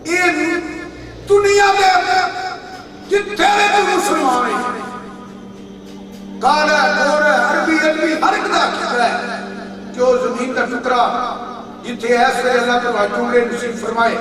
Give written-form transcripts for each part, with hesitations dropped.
یہ دنیا دے جتھے بھی کوئی مسلمان ہے کالا گورا عربی عربی ہر ایک دا ٹکرا ہے کہ وہ زمین کا ٹکرا جتھے ایسے اللہ کے واجوڑے نصیب فرمائے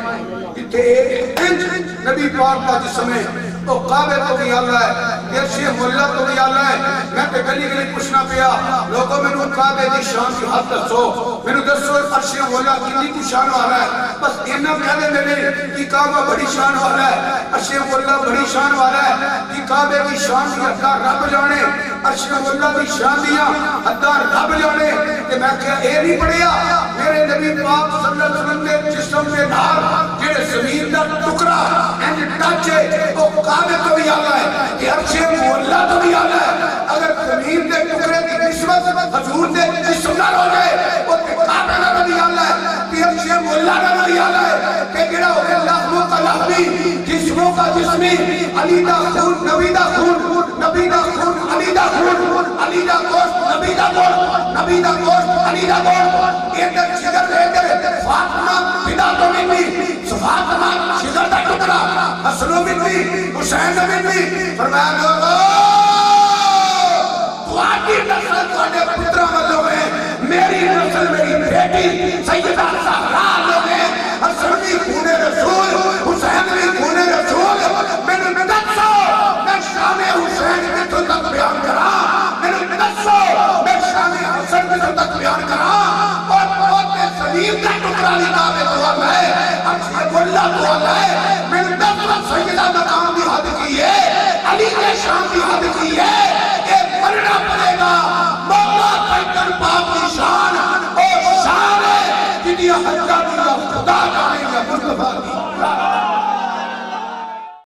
جتھے ایک انچ نبی پاک کا جسم ہے تو قابل تو بھی اللہ ہے یرشی مولا تو بھی اللہ ہے میں تے گلی گلی پوچھنا پیا لوگوں میں نے قابل دی شان کی حد دسو میں نے دسو عرشی مولا کتنی کی شان والا ہے بس اتنا پیادے میں نے کہ کعبہ بڑی شان والا ہے عرشی مولا بڑی شان والا ہے کہ کعبے کی شان کی حد رب جانے عرشی مولا کی شان دیا حد رب جانے کہ میں کیا اے نہیں پڑھیا میرے نبی پاک صلی اللہ علیہ وسلم نے جسم کے نال جڑے زمین کا ٹکرا اینڈ ٹچ ہے وہ کعبے تو بھی آگا ہے کہ عرشِ مولا تو بھی آگا ہے اگر زمین کے ٹکرے کی نسبت حضور دے جسم نہ ہو جائے وہ کعبے نہ بھی آگا ہے کہ عرشِ مولا نہ بھی آگا ہے کہ گڑا ہو گیا لحموں کا لحمی جسموں کا جسمی علی دا خون نبی دا خون نبی دا خون علی دا خون علی دا گوشت نبی دا گوشت نبی دا گوشت علی دا گوشت ایدر شگر ایدر فاطمہ بدا تو منی فاطمہ شگر دا ٹکرا حسن و منی حسین منی فرمایا لوگو تواڈی نسل تواڈے پترا والوں میں میری نسل میری بیٹی سیدہ زہرا لوگے حسن بھی خون رسول حسین بھی خون رسول میں نے دسو میں شام حسین میں تو تک بیان کرا میں نے دسو میں شام حسن میں تو تک بیان کرا اور موت سلیم کا ٹکرا لکھا میں تو اللہ ہے عرشِ اللہ تو اللہ ہے میں نے دسو سیدہ مقام بھی حد کی ہے علی کے شام بھی حد کی ہے کہ پڑھنا پڑے گا مولا پیکر باپ کی شان اور شان ہے جنہی حجہ دیا خدا جانے گا مصطفیٰ